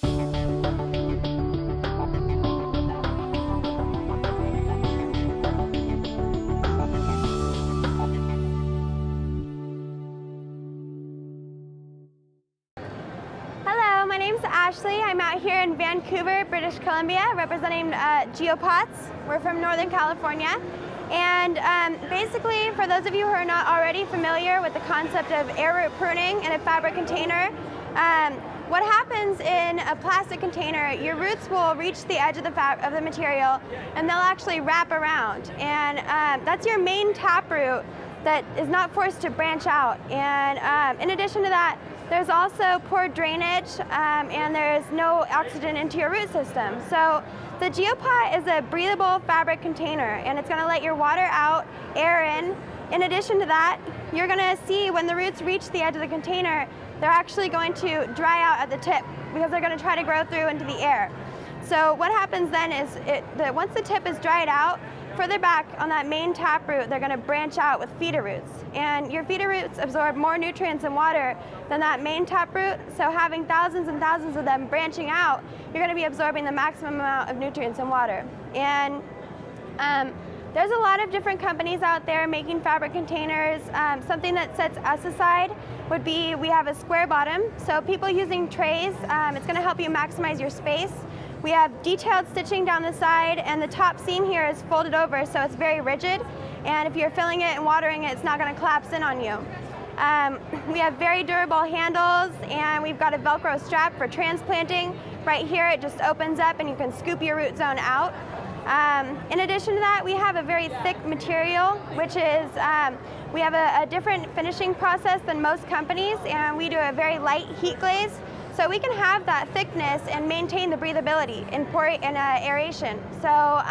Hello, my name's Ashley. I'm out here in Vancouver, British Columbia, representing Geopots. We're from Northern California. And basically, for those of you who are not already familiar with the concept of air root pruning in a fabric container, what happens in a plastic container, your roots will reach the edge of the material and they'll actually wrap around. And that's your main taproot that is not forced to branch out. And in addition to that, there's also poor drainage and there's no oxygen into your root system. So the Geopot is a breathable fabric container, and it's going to let your water out, air in. In addition to that, you're going to see when the roots reach the edge of the container, they're actually going to dry out at the tip because they're going to try to grow through into the air. So what happens then is once the tip is dried out, further back on that main taproot, they're going to branch out with feeder roots. And your feeder roots absorb more nutrients and water than that main taproot, so having thousands and thousands of them branching out, you're going to be absorbing the maximum amount of nutrients and water. And there's a lot of different companies out there making fabric containers. Something that sets us aside would be we have a square bottom, so people using trays, it's going to help you maximize your space. We have detailed stitching down the side, and the top seam here is folded over, so it's very rigid. And if you're filling it and watering it, it's not going to collapse in on you. We have very durable handles, and we've got a Velcro strap for transplanting. Right here, it just opens up, and you can scoop your root zone out. In addition to that, we have a very thick material, which is, we have a different finishing process than most companies, and we do a very light heat glaze. So we can have that thickness and maintain the breathability in aeration. So,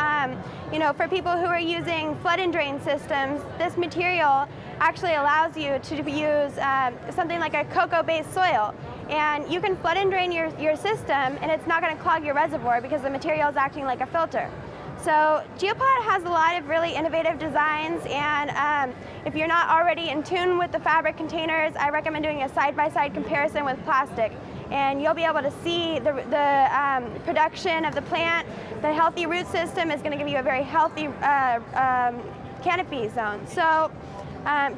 you know, for people who are using flood and drain systems, this material actually allows you to use something like a cocoa-based soil. And you can flood and drain your system, and it's not going to clog your reservoir because the material is acting like a filter. So Geopot has a lot of really innovative designs, and if you're not already in tune with the fabric containers, I recommend doing a side-by-side comparison with plastic. And you'll be able to see the production of the plant. The healthy root system is going to give you a very healthy canopy zone. So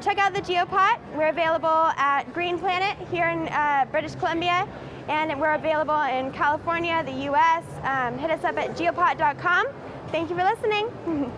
check out the Geopot. We're available at Green Planet here in British Columbia, and we're available in California, the US. Hit us up at geopot.com. Thank you for listening.